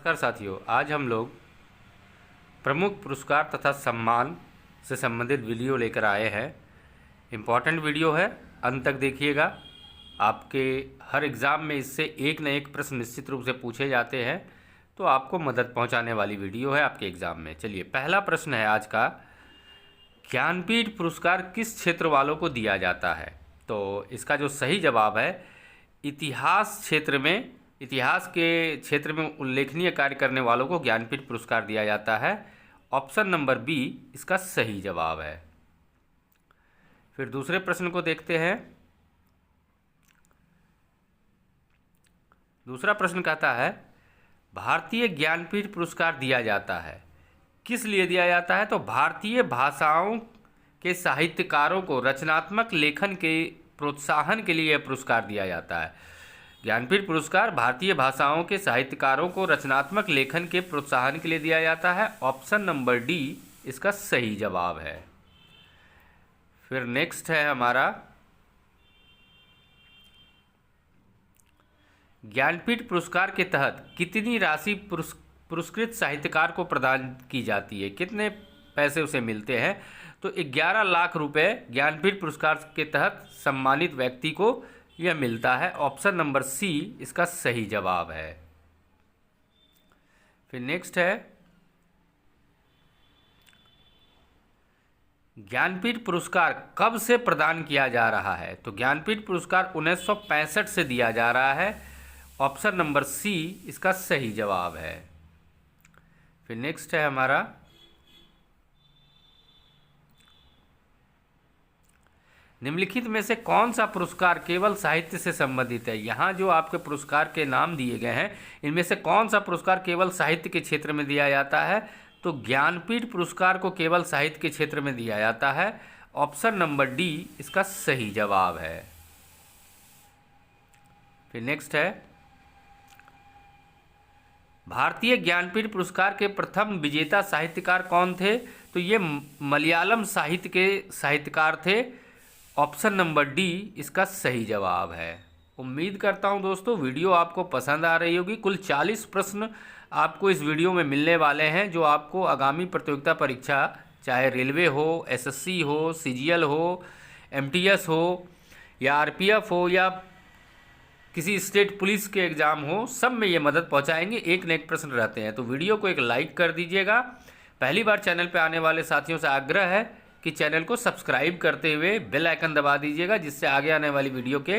नमस्कार साथियों, आज हम लोग प्रमुख पुरस्कार तथा सम्मान से संबंधित वीडियो लेकर आए हैं। इम्पॉर्टेंट वीडियो है, अंत तक देखिएगा। आपके हर एग्ज़ाम में इससे एक न एक प्रश्न निश्चित रूप से पूछे जाते हैं, तो आपको मदद पहुंचाने वाली वीडियो है आपके एग्ज़ाम में। चलिए, पहला प्रश्न है आज का, ज्ञानपीठ पुरस्कार किस क्षेत्र वालों को दिया जाता है? तो इसका जो सही जवाब है, इतिहास के क्षेत्र में उल्लेखनीय कार्य करने वालों को ज्ञानपीठ पुरस्कार दिया जाता है। ऑप्शन नंबर बी इसका सही जवाब है। फिर दूसरे प्रश्न को देखते हैं। दूसरा प्रश्न कहता है, भारतीय ज्ञानपीठ पुरस्कार दिया जाता है, किस लिए दिया जाता है? तो भारतीय भाषाओं के साहित्यकारों को रचनात्मक लेखन के प्रोत्साहन के लिए यह पुरस्कार दिया जाता है। ज्ञानपीठ पुरस्कार भारतीय भाषाओं के साहित्यकारों को रचनात्मक लेखन के प्रोत्साहन के लिए दिया जाता है। ऑप्शन नंबर डी इसका सही जवाब है। फिर नेक्स्ट है हमारा, ज्ञानपीठ पुरस्कार के तहत कितनी राशि पुरस्कृत साहित्यकार को प्रदान की जाती है? कितने पैसे उसे मिलते हैं? तो 11 लाख रुपए ज्ञानपीठ पुरस्कार के तहत सम्मानित व्यक्ति को यह मिलता है। ऑप्शन नंबर सी इसका सही जवाब है। फिर नेक्स्ट है, ज्ञानपीठ पुरस्कार कब से प्रदान किया जा रहा है? तो ज्ञानपीठ पुरस्कार 1965 से दिया जा रहा है। ऑप्शन नंबर सी इसका सही जवाब है। फिर नेक्स्ट है हमारा, निम्नलिखित में से कौन सा पुरस्कार केवल साहित्य से संबंधित है? यहाँ जो आपके पुरस्कार के नाम दिए गए हैं, इनमें से कौन सा पुरस्कार केवल साहित्य के क्षेत्र में दिया जाता है? तो ज्ञानपीठ पुरस्कार को केवल साहित्य के क्षेत्र में दिया जाता है। ऑप्शन नंबर डी इसका सही जवाब है। फिर नेक्स्ट है, भारतीय ज्ञानपीठ पुरस्कार के प्रथम विजेता साहित्यकार कौन थे? तो ये मलयालम साहित्य के साहित्यकार थे। ऑप्शन नंबर डी इसका सही जवाब है। उम्मीद करता हूं दोस्तों वीडियो आपको पसंद आ रही होगी। कुल 40 प्रश्न आपको इस वीडियो में मिलने वाले हैं, जो आपको आगामी प्रतियोगिता परीक्षा, चाहे रेलवे हो, एसएससी हो, सीजीएल हो, एमटीएस हो, या आरपीएफ हो, या किसी स्टेट पुलिस के एग्ज़ाम हो, सब में ये मदद पहुंचाएंगे। एक न एक प्रश्न रहते हैं, तो वीडियो को एक लाइक कर दीजिएगा। पहली बार चैनल पर आने वाले साथियों से आग्रह है कि चैनल को सब्सक्राइब करते हुए बेल आइकन दबा दीजिएगा, जिससे आगे आने वाली वीडियो के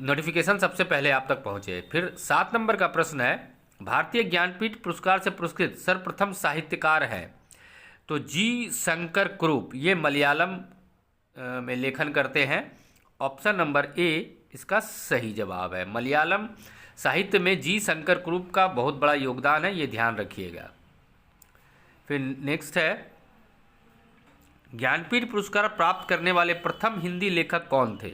नोटिफिकेशन सबसे पहले आप तक पहुंचे। फिर 7 नंबर का प्रश्न है, भारतीय ज्ञानपीठ पुरस्कार से पुरस्कृत सर्वप्रथम साहित्यकार हैं? तो जी शंकर कुरूप, ये मलयालम में लेखन करते हैं। ऑप्शन नंबर ए इसका सही जवाब है। मलयालम साहित्य में जी शंकर कुरूप का बहुत बड़ा योगदान है, ये ध्यान रखिएगा। फिर नेक्स्ट है, ज्ञानपीठ पुरस्कार प्राप्त करने वाले प्रथम हिंदी लेखक कौन थे?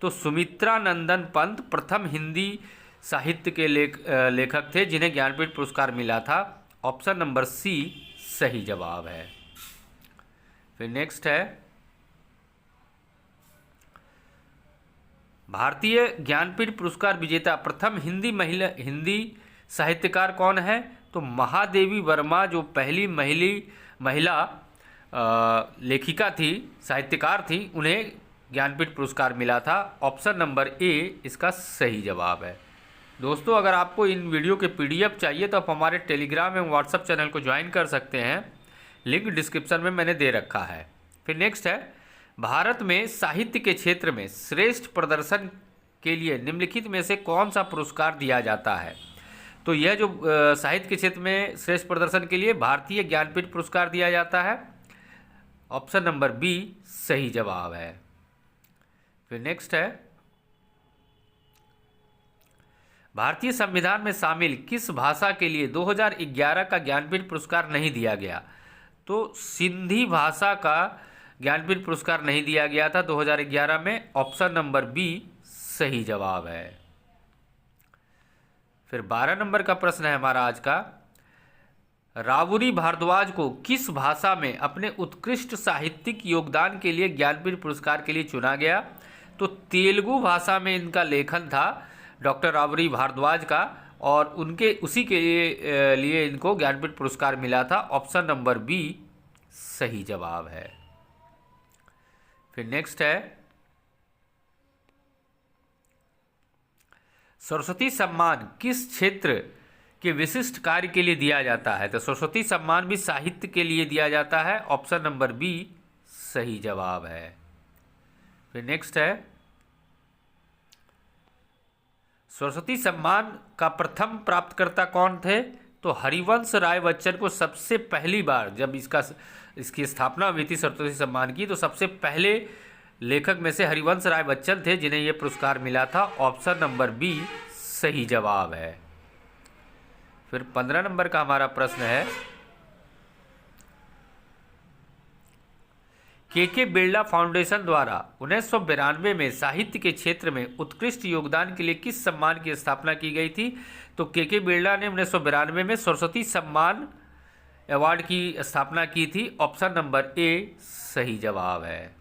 तो सुमित्रा नंदन पंत प्रथम हिंदी साहित्य के लेखक थे, जिन्हें ज्ञानपीठ पुरस्कार मिला था। ऑप्शन नंबर सी सही जवाब है। फिर नेक्स्ट है, भारतीय ज्ञानपीठ पुरस्कार विजेता प्रथम हिंदी साहित्यकार कौन है? तो महादेवी वर्मा, जो पहली महिला लेखिका थी, साहित्यकार थी, उन्हें ज्ञानपीठ पुरस्कार मिला था। ऑप्शन नंबर ए इसका सही जवाब है। दोस्तों, अगर आपको इन वीडियो के पीडीएफ चाहिए तो आप हमारे टेलीग्राम एवं व्हाट्सएप चैनल को ज्वाइन कर सकते हैं, लिंक डिस्क्रिप्शन में मैंने दे रखा है। फिर नेक्स्ट है, भारत में साहित्य के क्षेत्र में श्रेष्ठ प्रदर्शन के लिए निम्नलिखित में से कौन सा पुरस्कार दिया जाता है? तो यह जो साहित्य के क्षेत्र में श्रेष्ठ प्रदर्शन के लिए भारतीय ज्ञानपीठ पुरस्कार दिया जाता है। ऑप्शन नंबर बी सही जवाब है। फिर नेक्स्ट है, भारतीय संविधान में शामिल किस भाषा के लिए 2011 का ज्ञानपीठ पुरस्कार नहीं दिया गया? तो सिंधी भाषा का ज्ञानपीठ पुरस्कार नहीं दिया गया था 2011 में। ऑप्शन नंबर बी सही जवाब है। फिर 12 नंबर का प्रश्न है हमारा आज का, रावुरी भारद्वाज को किस भाषा में अपने उत्कृष्ट साहित्यिक योगदान के लिए ज्ञानपीठ पुरस्कार के लिए चुना गया? तो तेलुगु भाषा में इनका लेखन था डॉक्टर रावुरी भारद्वाज का। और उनके उसी के लिए इनको ज्ञानपीठ पुरस्कार मिला था। ऑप्शन नंबर बी सही जवाब है। फिर नेक्स्ट है, सरस्वती सम्मान किस क्षेत्र के विशिष्ट कार्य के लिए दिया जाता है? तो सरस्वती सम्मान भी साहित्य के लिए दिया जाता है। ऑप्शन नंबर बी सही जवाब है। फिर नेक्स्ट है, सरस्वती सम्मान का प्रथम प्राप्तकर्ता कौन थे? तो हरिवंश राय बच्चन को सबसे पहली बार जब इसकी स्थापना हुई थी सरस्वती सम्मान की, तो सबसे पहले लेखक में से हरिवंश राय बच्चन थे जिन्हें यह पुरस्कार मिला था। ऑप्शन नंबर बी सही जवाब है। फिर 15 नंबर का हमारा प्रश्न है, के बिरला फाउंडेशन द्वारा 1992 में साहित्य के क्षेत्र में उत्कृष्ट योगदान के लिए किस सम्मान की स्थापना की गई थी? तो के बिरला ने 1992 में सरस्वती सम्मान अवार्ड की स्थापना की थी। ऑप्शन नंबर ए सही जवाब है।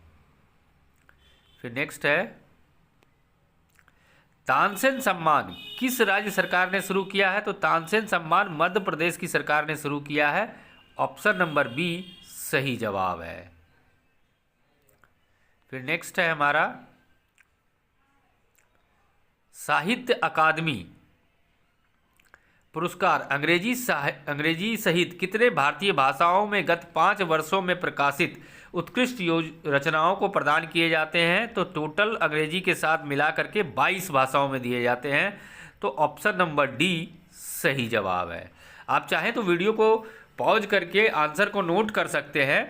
फिर नेक्स्ट है, तानसेन सम्मान किस राज्य सरकार ने शुरू किया है? तो तानसेन सम्मान मध्य प्रदेश की सरकार ने शुरू किया है। ऑप्शन नंबर बी सही जवाब है। फिर नेक्स्ट है हमारा, साहित्य अकादमी पुरस्कार अंग्रेजी सहित कितने भारतीय भाषाओं में गत 5 वर्षों में प्रकाशित उत्कृष्ट रचनाओं को प्रदान किए जाते हैं? तो टोटल अंग्रेजी के साथ मिलाकर के 22 भाषाओं में दिए जाते हैं। तो ऑप्शन नंबर डी सही जवाब है। आप चाहें तो वीडियो को पॉज करके आंसर को नोट कर सकते हैं,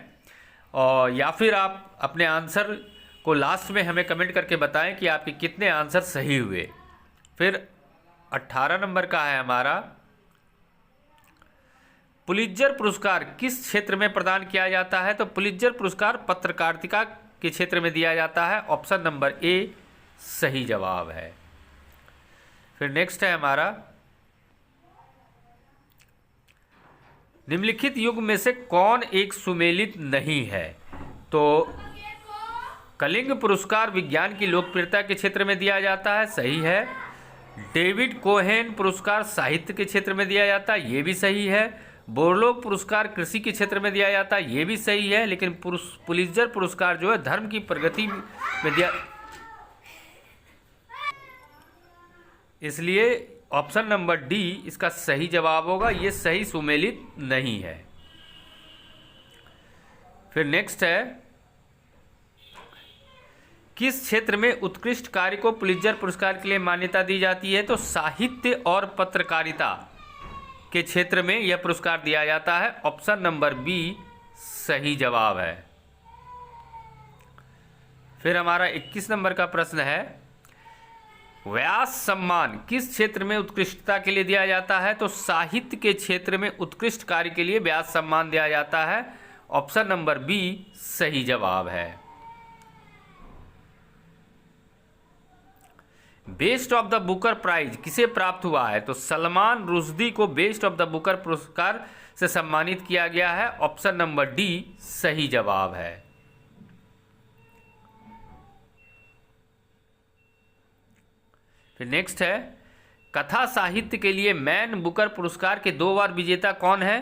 और या फिर आप अपने आंसर को लास्ट में हमें कमेंट करके बताएं कि आपके कितने आंसर सही हुए। फिर 18 नंबर का है हमारा, पुलित्जर पुरस्कार किस क्षेत्र में प्रदान किया जाता है? तो पुलित्जर पुरस्कार पत्रकारिता के क्षेत्र में दिया जाता है। ऑप्शन नंबर ए सही जवाब है। फिर नेक्स्ट है हमारा, निम्नलिखित युग में से कौन एक सुमेलित नहीं है? तो कलिंग पुरस्कार विज्ञान की लोकप्रियता के क्षेत्र में दिया जाता है, सही है। डेविड कोहेन पुरस्कार साहित्य के क्षेत्र में दिया जाता है, ये भी सही है। बोरलोग पुरस्कार कृषि के क्षेत्र में दिया जाता है, ये भी सही है। लेकिन पुलित्जर पुरस्कार जो है धर्म की प्रगति में दिया, इसलिए ऑप्शन नंबर डी इसका सही जवाब होगा। ये सही सुमेलित नहीं है। फिर नेक्स्ट है, किस क्षेत्र में उत्कृष्ट कार्य को पुलित्जर पुरस्कार के लिए मान्यता दी जाती है? तो साहित्य और पत्रकारिता के क्षेत्र में यह पुरस्कार दिया जाता है। ऑप्शन नंबर बी सही जवाब है। फिर हमारा 21 नंबर का प्रश्न है, व्यास सम्मान किस क्षेत्र में उत्कृष्टता के लिए दिया जाता है? तो साहित्य के क्षेत्र में उत्कृष्ट कार्य के लिए व्यास सम्मान दिया जाता है। ऑप्शन नंबर बी सही जवाब है। Best of the Booker prize किसे प्राप्त हुआ है? तो सलमान रुश्दी को बेस्ट ऑफ द बुकर पुरस्कार से सम्मानित किया गया है। ऑप्शन नंबर डी सही जवाब है। फिर नेक्स्ट है, कथा साहित्य के लिए मैन बुकर पुरस्कार के 2 बार विजेता कौन है?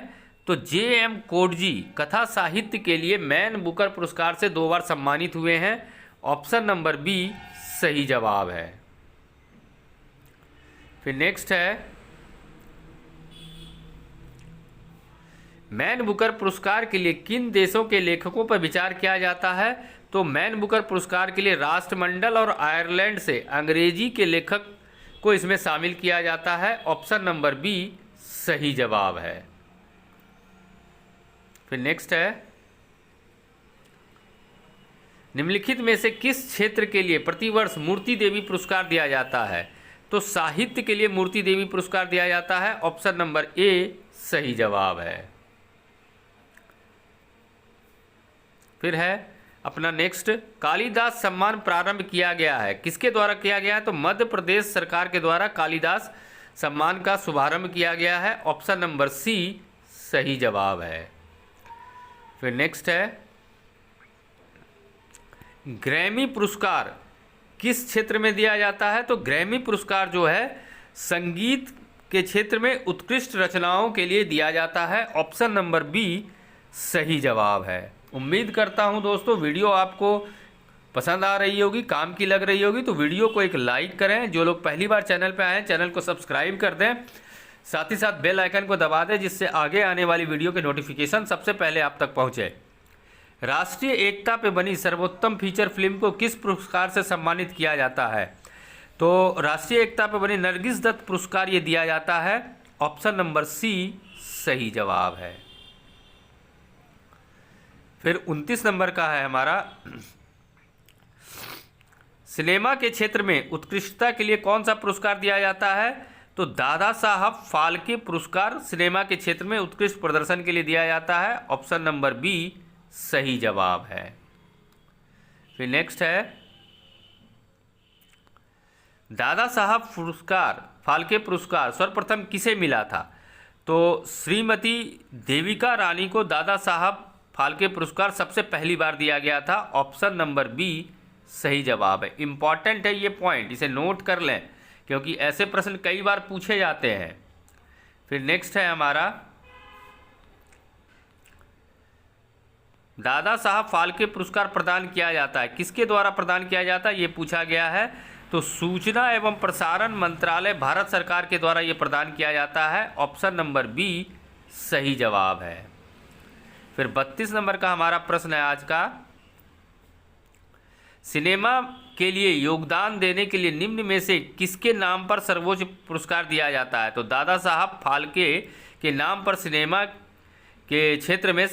तो जे.एम. कोटजी कथा साहित्य के लिए मैन बुकर पुरस्कार से 2 बार सम्मानित हुए हैं। ऑप्शन नंबर बी सही जवाब है। फिर नेक्स्ट है, मैन बुकर पुरस्कार के लिए किन देशों के लेखकों पर विचार किया जाता है? तो मैन बुकर पुरस्कार के लिए राष्ट्रमंडल और आयरलैंड से अंग्रेजी के लेखक को इसमें शामिल किया जाता है। ऑप्शन नंबर बी सही जवाब है। फिर नेक्स्ट है, निम्नलिखित में से किस क्षेत्र के लिए प्रतिवर्ष मूर्ति देवी पुरस्कार दिया जाता है? तो साहित्य के लिए मूर्ति देवी पुरस्कार दिया जाता है। ऑप्शन नंबर ए सही जवाब है। फिर है अपना नेक्स्ट, कालिदास सम्मान प्रारंभ किया गया है, किसके द्वारा किया गया है? तो मध्य प्रदेश सरकार के द्वारा कालिदास सम्मान का शुभारंभ किया गया है। ऑप्शन नंबर सी सही जवाब है। फिर नेक्स्ट है, ग्रैमी पुरस्कार किस क्षेत्र में दिया जाता है? तो ग्रैमी पुरस्कार जो है संगीत के क्षेत्र में उत्कृष्ट रचनाओं के लिए दिया जाता है। ऑप्शन नंबर बी सही जवाब है। उम्मीद करता हूं दोस्तों वीडियो आपको पसंद आ रही होगी, काम की लग रही होगी, तो वीडियो को एक लाइक करें। जो लोग पहली बार चैनल पर आए हैं चैनल को सब्सक्राइब कर दें, साथ ही साथ बेल आइकन को दबा दें जिससे आगे आने वाली वीडियो के नोटिफिकेशन सबसे पहले आप तक पहुंचे। राष्ट्रीय एकता पे बनी सर्वोत्तम फीचर फिल्म को किस पुरस्कार से सम्मानित किया जाता है? तो राष्ट्रीय एकता पे बनी नरगिस दत्त पुरस्कार ये दिया जाता है। ऑप्शन नंबर सी सही जवाब है। फिर 29 नंबर का है हमारा, सिनेमा के क्षेत्र में उत्कृष्टता के लिए कौन सा पुरस्कार दिया जाता है? तो दादा साहब फाल्के पुरस्कार सिनेमा के क्षेत्र में उत्कृष्ट प्रदर्शन के लिए दिया जाता है। ऑप्शन नंबर बी सही जवाब है। फिर नेक्स्ट है, दादा साहब पुरस्कार फाल्के पुरस्कार सर्वप्रथम किसे मिला था? तो श्रीमती देविका रानी को दादा साहब फाल्के पुरस्कार सबसे पहली बार दिया गया था। ऑप्शन नंबर बी सही जवाब है। इंपॉर्टेंट है ये पॉइंट, इसे नोट कर लें क्योंकि ऐसे प्रश्न कई बार पूछे जाते हैं। फिर नेक्स्ट है हमारा, दादा साहब फाल्के पुरस्कार प्रदान किया जाता है, किसके द्वारा प्रदान किया जाता है ये पूछा गया है। तो सूचना एवं प्रसारण मंत्रालय भारत सरकार के द्वारा ये प्रदान किया जाता है। ऑप्शन नंबर बी सही जवाब है। फिर 32 नंबर का हमारा प्रश्न है आज का, सिनेमा के लिए योगदान देने के लिए निम्न में से किसके नाम पर सर्वोच्च पुरस्कार दिया जाता है? तो दादा साहब फाल्के के नाम पर सिनेमा के क्षेत्र में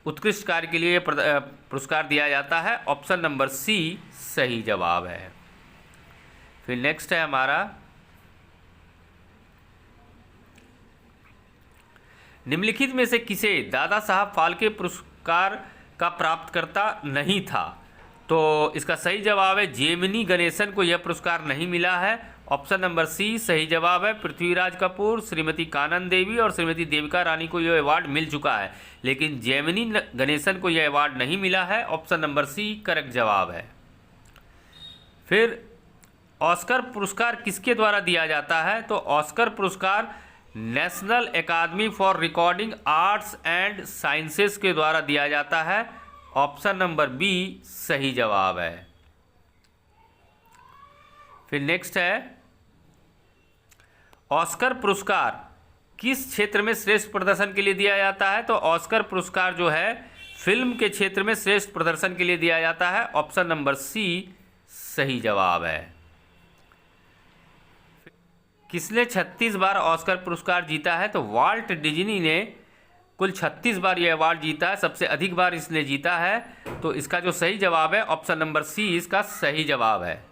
उत्कृष्ट कार्य के लिए पुरस्कार दिया जाता है। ऑप्शन नंबर सी सही जवाब है। फिर नेक्स्ट है हमारा, निम्नलिखित में से किसे दादा साहब फाल्के पुरस्कार का प्राप्तकर्ता नहीं था? तो इसका सही जवाब है जेमिनी गणेशन को यह पुरस्कार नहीं मिला है। ऑप्शन नंबर सी सही जवाब है। पृथ्वीराज कपूर, श्रीमती कानन देवी और श्रीमती देविका रानी को यह अवार्ड मिल चुका है, लेकिन जेमिनी गणेशन को यह अवार्ड नहीं मिला है। ऑप्शन नंबर सी करेक्ट जवाब है। फिर ऑस्कर पुरस्कार किसके द्वारा दिया जाता है? तो ऑस्कर पुरस्कार national academy for recording arts and sciences के द्वारा दिया जाता है। ऑप्शन नंबर बी सही जवाब है। फिर नेक्स्ट है, ऑस्कर पुरस्कार किस क्षेत्र में श्रेष्ठ प्रदर्शन के लिए दिया जाता है? तो ऑस्कर पुरस्कार जो है फिल्म के क्षेत्र में श्रेष्ठ प्रदर्शन के लिए दिया जाता है। ऑप्शन नंबर सी सही जवाब है। किसने 36 बार ऑस्कर पुरस्कार जीता है? तो वाल्ट डिज्नी ने कुल 36 बार यह अवार्ड जीता है, सबसे अधिक बार इसने जीता है। तो इसका जो सही जवाब है ऑप्शन नंबर सी इसका सही जवाब है।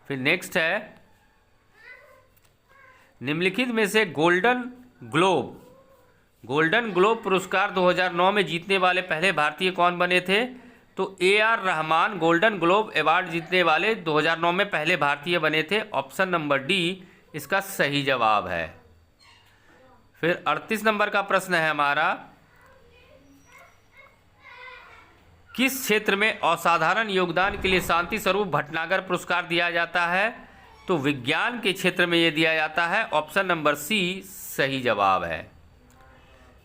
फिर नेक्स्ट है, निम्नलिखित में से गोल्डन ग्लोब पुरस्कार 2009 में जीतने वाले पहले भारतीय कौन बने थे? तो AR Rahman golden globe award जीतने वाले 2009 में पहले भारतीय बने थे। ऑप्शन नंबर डी इसका सही जवाब है। फिर 38 नंबर का प्रश्न है हमारा, किस क्षेत्र में असाधारण योगदान के लिए शांति स्वरूप भटनागर पुरस्कार दिया जाता है? तो विज्ञान के क्षेत्र में यह दिया जाता है। ऑप्शन नंबर सी सही जवाब है।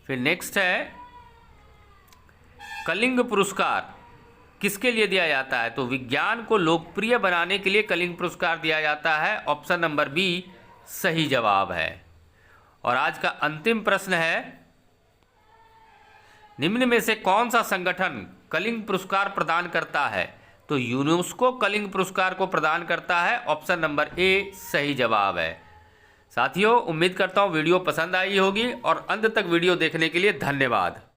फिर नेक्स्ट है, कलिंग पुरस्कार किसके लिए दिया जाता है? तो विज्ञान को लोकप्रिय बनाने के लिए कलिंग पुरस्कार दिया जाता है। ऑप्शन नंबर बी सही जवाब है। और आज का अंतिम प्रश्न है, निम्न में से कौन सा संगठन कलिंग पुरस्कार प्रदान करता है? तो यूनेस्को कलिंग पुरस्कार को प्रदान करता है। ऑप्शन नंबर ए सही जवाब है। साथियों उम्मीद करता हूँ वीडियो पसंद आई होगी और अंत तक वीडियो देखने के लिए धन्यवाद।